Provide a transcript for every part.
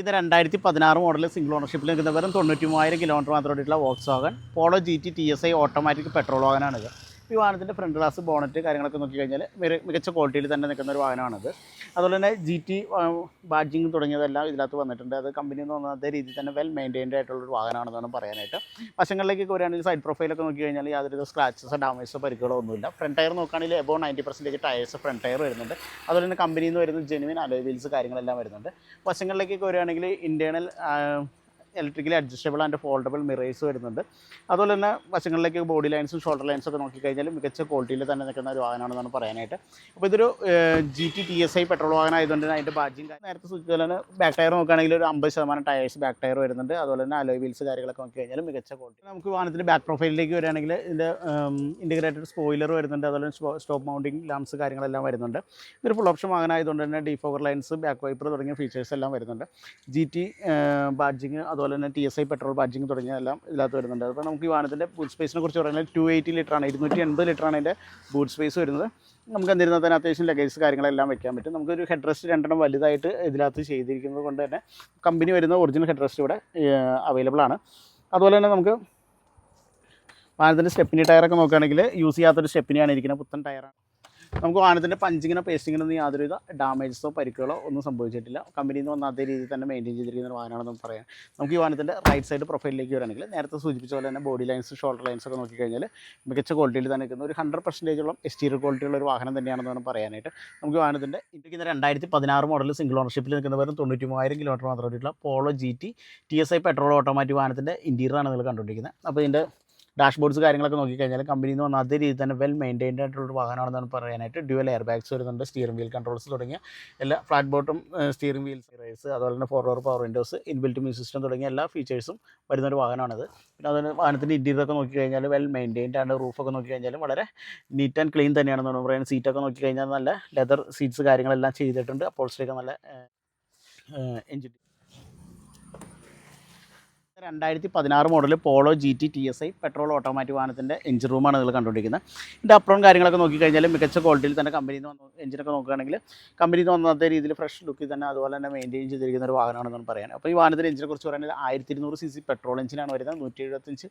ഇത് 2016 model single ഓണർഷിപ്പിൽ നിൽക്കുന്ന വെറും 93,000 കിലോമീറ്റർ മാത്രം ഓടിയിട്ടുള്ള Volkswagen Polo GT TSI automatic petrol വാഹനമാണിത്. ഈ വാഹനത്തിൻ്റെ ഫ്രണ്ട് ഗ്ലാസ് ബോണറ്റ് കാര്യങ്ങളൊക്കെ നോക്കിക്കഴിഞ്ഞാൽ മികച്ച ക്വാളിറ്റിയിൽ തന്നെ നിൽക്കുന്ന ഒരു വാഹനമാണിത്. അതുപോലെ തന്നെ GT ബാഡ്ജിങ് തുടങ്ങിയതെല്ലാം ഇതിനകത്ത് വന്നിട്ടുണ്ട്. അത് കമ്പനിയിൽ നിന്ന് വന്ന അതേ രീതിയിൽ തന്നെ വെൽ മെയിൻറ്റൈൻഡ് ആയിട്ടുള്ളൊരു വാഹനമാണെന്നാണ് പറയാനായിട്ട്. വശങ്ങളിലേക്ക് വരികയാണെങ്കിൽ സൈഡ് പ്രൊഫൈലൊക്കെ നോക്കി കഴിഞ്ഞാൽ യാതൊരു സ്ക്രാച്ചസോ ഡാമേജോ പരിക്കുകളോ ഒന്നുമില്ല. ഫ്രണ്ട് ടയർ നോക്കുകയാണെങ്കിൽ എബോവ് 90% ടയേഴ്സ് ഫ്രണ്ട് ടയർ വരുന്നുണ്ട്. അതുപോലെ തന്നെ കമ്പനിയിൽ നിന്ന് വരുന്ന ജെനുവിൻ അലോയ് വീൽസ് കാര്യങ്ങളെല്ലാം വരുന്നുണ്ട്. വശങ്ങളിലേക്ക് വരികയാണെങ്കിൽ internal electrically adjustable and foldable mirrors വരുന്നുണ്ട്. അതുപോലെ തന്നെ വശങ്ങളിലേക്ക് ബോഡി ലൈൻസും ഷോൾഡർ ലൈൻസൊക്കെ നോക്കിക്കഴിഞ്ഞാൽ മികച്ച ക്വാളിറ്റിയിൽ തന്നെ നിൽക്കുന്ന ഒരു വാഹനമാണെന്നാണ് പറയാനായിട്ട്. അപ്പോൾ ഇതൊരു GT TSI പെട്രോൾ വാഹനം ആയതുകൊണ്ട് തന്നെ അതിൻ്റെ ബാഡ്ജിങ് നേരത്തെ സൂചിപ്പിച്ചത് തന്നെ ബാക്ക് ടയർ നോക്കുകയാണെങ്കിൽ ഒരു 50% ടയേഴ്സ് ബാക്ക് ടയർ വരുന്നുണ്ട്. അതുപോലെ തന്നെ അലോയ് വീൽസ് കാര്യങ്ങളൊക്കെ നോക്കിക്കഴിഞ്ഞാൽ മികച്ച ക്വാളിറ്റി. നമുക്ക് വാഹനത്തിൻ്റെ ബാക്ക് പ്രൊഫൈലിലേക്ക് വരികയാണെങ്കിൽ ഇതിൻ്റെ ഇൻറ്റഗ്രേറ്റഡ് സ്പോയിലർ വരുന്നുണ്ട്. അതുപോലെ സ്റ്റോപ്പ് മൗണ്ടിങ് ലാംപ്സ് കാര്യങ്ങളെല്ലാം വരുന്നുണ്ട്. ഇതൊരു ഫുൾ ഓപ്ഷൻ വാഹനമായതുകൊണ്ട് തന്നെ ഡിഫോഗർ ലൈൻസ് ബാക്ക് വൈപ്പർ തുടങ്ങിയ ഫീച്ചേഴ്സ് എല്ലാം വരുന്നുണ്ട്. GT ബാഡ്ജിങ് അതുപോലെ തന്നെ TSI പെട്രോൾ ബാഡ്ജിങ് തുടങ്ങിയതെല്ലാം ഇതിനകത്ത് വരുന്നുണ്ട്. അപ്പോൾ നമുക്ക് ഈ വാഹനത്തിൻ്റെ ബൂട്ട് സ്പേസിനെ കുറിച്ച് പറയുന്നത് 280 ലിറ്ററാണ്, 280 ലിറ്ററാണ് അതിൻ്റെ ബൂട്ട് സ്പേസ് വരുന്നത്. നമുക്ക് എന്നിരുന്നാൽ തന്നെ അത്യാവശ്യം ലഗേജ് കാര്യങ്ങളെല്ലാം വെക്കാൻ പറ്റും. നമുക്കൊരു ഹെഡ് റെസ്റ്റ് 2 വലുതായിട്ട് ഇതിനകത്ത് ചെയ്തിരിക്കുന്നത് കൊണ്ട് തന്നെ കമ്പനി വരുന്ന ഒറിജിനൽ ഹെഡ് റെസ്റ്റ് ഇവിടെ അവൈലബിൾ ആണ്. അതുപോലെ തന്നെ നമുക്ക് വാഹനത്തിൻ്റെ സ്റ്റെപ്പിനി ടയറൊക്കെ നോക്കുകയാണെങ്കിൽ യൂസ് ചെയ്യാത്തൊരു സ്റ്റെപ്പിനിയാണ് ഇരിക്കുന്നത്, പുത്തൻ ടയറാണ്. നമുക്ക് വാഹനത്തിൻ്റെ പഞ്ചിങ്ങിനോ പേസ്റ്റിങ്ങിനൊന്നും യാതൊരുവിധ ഡാമേജസോ പരിക്കുകളോ ഒന്നും സംഭവിച്ചിട്ടില്ല. കമ്പനിയിൽ നിന്ന് വന്ന അതേ രീതിയിൽ തന്നെ മെയിൻറ്റെയിൻ ചെയ്തിരിക്കുന്ന ഒരു വാഹനമാണെന്ന് പറയാം. നമുക്ക് ഈ വാഹനത്തിൻ്റെ റൈറ്റ് സൈഡ് പ്രൊഫൈലിലേക്ക് വരികയാണെങ്കിൽ നേരത്തെ സൂചിപ്പിച്ച പോലെ തന്നെ ബോഡി ലൈൻസ് ഷോൾഡർ ലൈൻസ് ഒക്കെ നോക്കിക്കഴിഞ്ഞാൽ മികച്ച ക്വാളിറ്റിയിൽ തന്നെ നിൽക്കുന്ന ഒരു 100% എക്സ്റ്റീരിയർ ക്വാളിറ്റിയുള്ള ഒരു വാഹനം തന്നെയാണെന്ന് വേണം പറയാനായിട്ട്. നമുക്ക് വാഹനത്തിൻ്റെ ഇരിക്കുന്ന 2016 മോഡൽ സിംഗിൾ ഓണർഷിപ്പിൽ നിൽക്കുന്ന വെറും 93,000 കിലോമീറ്റർ മാത്രം ഓടിയിട്ടുള്ള Polo GT TSI petrol automatic വാഹനത്തിൻ്റെ ഇൻറ്റീരിയറാണ് നിങ്ങൾ കണ്ടുകൊണ്ടിരിക്കുന്നത്. അപ്പോൾ ഇതിൻ്റെ ഡാഷ്ബോർഡ്സ് കാര്യങ്ങളൊക്കെ നോക്കിക്കഴിഞ്ഞാൽ കമ്പനിയിൽ നിന്ന് വന്ന അതേ രീതിയിൽ തന്നെ വെൽ മെയിൻറ്റൈൻഡ് ആയിട്ടുള്ളൊരു വാഹനമാണെന്നാണ് പറയാനായിട്ട്. ഡ്യുവൽ എയർ ബാഗ്സ് വരുന്നുണ്ട്, സ്റ്റിയറിംഗ് വീൽ കൺട്രോൾസ് തുടങ്ങിയ എല്ലാ flat bottom steering wheels race, അതുപോലെ തന്നെ 4 power windows, inbuilt music system തുടങ്ങിയ എല്ലാ ഫീച്ചേഴ്സും വരുന്നൊരു വാഹനമാണിത്. പിന്നെ അതുപോലെ വാഹനത്തിൻ്റെ ഇൻറ്റീരിയറൊക്കെ നോക്കിക്കഴിഞ്ഞാൽ വെൽ മെയിൻറ്റൈൻഡ് ആണ്. റൂഫൊക്കെ നോക്കിക്കഴിഞ്ഞാൽ വളരെ നീറ്റ് ആൻഡ് ക്ലീൻ തന്നെയാണെന്നാണ് പറയുന്നത്. സീറ്റൊക്കെ നോക്കിക്കഴിഞ്ഞാൽ നല്ല ലെതർ സീറ്റ്സ് കാര്യങ്ങളെല്ലാം ചെയ്തിട്ടുണ്ട്. അപ്പോൾസ്റ്ററിയൊക്കെ നല്ല engine 2016 model Polo GT TSI petrol automatic വാഹനത്തിൻ്റെ എഞ്ചിൻ റൂമാണ് നിങ്ങൾ കണ്ടുകൊണ്ടിരിക്കുന്നത്. ഇതിൻ്റെ അപ്പുറം കാര്യങ്ങളൊക്കെ നോക്കിക്കഴിഞ്ഞാൽ മികച്ച ക്വാളിറ്റിയിൽ തന്നെ കമ്പനിയിൽ നിന്ന് വന്ന എഞ്ചിനൊക്കെ നോക്കുകയാണെങ്കിൽ കമ്പനിയിൽ നിന്ന് വന്ന അതേ രീതിയിൽ ഫ്രഷ് ലുക്കിൽ തന്നെ അതുപോലെ തന്നെ മെയിൻറ്റെയിൻ ചെയ്തിരിക്കുന്ന ഒരു വാഹനമാണെന്നാണ് പറയാൻ. അപ്പോൾ ഈ വാഹനത്തിൻ്റെ എഞ്ചിനെ കുറിച്ച് പറയുന്നത് 1200 cc പെട്രോൾ എഞ്ചിനാണ് വരുന്നത്. 175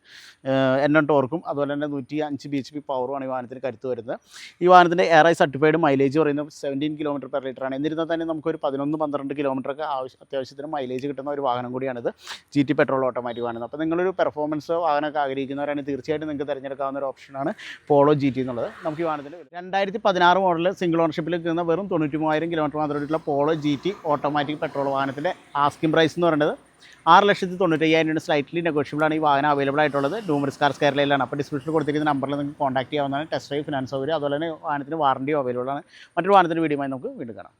Nm ടോർക്കും അതുപോലെ തന്നെ 105 bhp പവറുമാണ് ഈ വാഹനത്തിന് കരുത്ത് വരുന്നത്. ഈ വാഹനത്തിൻ്റെ ARAI സർട്ടിഫൈഡ് മൈലേജ് പറയുന്നത് 17 km/L ആണ്. എന്നിരുന്നാൽ തന്നെ നമുക്കൊരു 11-12 കിലോമീറ്ററൊക്കെ അത്യാവശ്യത്തിന് മൈലേജ് കിട്ടുന്ന ഒരു വാഹനം കൂടിയാണിത്, GT പെട്രോൾ ഓട്ടോമാറ്റിക് വാഹനം. അപ്പോൾ നിങ്ങളൊരു പെർഫോമൻസോ വാഹനമൊക്കെ ആഗ്രഹിക്കുന്നവരാണെങ്കിൽ തീർച്ചയായിട്ടും നിങ്ങൾക്ക് തിരഞ്ഞെടുക്കാവുന്ന ഒരു ഓപ്ഷനാണ് പോളോ GT എന്നുള്ളത്. നമുക്ക് ഈ വാഹനത്തിൻ്റെ 2016 മോഡൽ സിംഗിൾ ഓണർഷിപ്പിൽ നിൽക്കുന്ന വെറും 93,000 കിലോമീറ്റർ മാത്രമായിട്ടുള്ള പോളോ GT ഓട്ടോമാറ്റിക് പെട്രോൾ വാഹനത്തിൻ്റെ ആസ്കിംഗ് പ്രൈസ് എന്ന് പറയുന്നത് 6,95,000 സ്ലൈറ്റ്ലി നെഗോഷ്യബിളാണ് ഈ വാഹനം അവൈലബിൾ ആയിട്ടുള്ളത്. ഡൂമറിസ് കാർസ് കേരളയിലാണ്. അപ്പോൾ ഡിസ്ക്രിപ്ഷനിൽ കൊടുത്തിരിക്കുന്ന നമ്പറിൽ നിങ്ങൾക്ക് കോൺടാക്ട് ചെയ്യാവുന്നതാണ്. ടെസ്റ്റ് ഡ്രൈവ് ഫിനാൻസ് സൗകര്യം അതുപോലെ തന്നെ വാഹനത്തിന് വാറണ്ടിയും അവൈലബിൾ ആണ്. മറ്റൊരു വാഹനത്തിൻ്റെ വീഡിയോയുമായി നമുക്ക് വീണ്ടും കാണാം.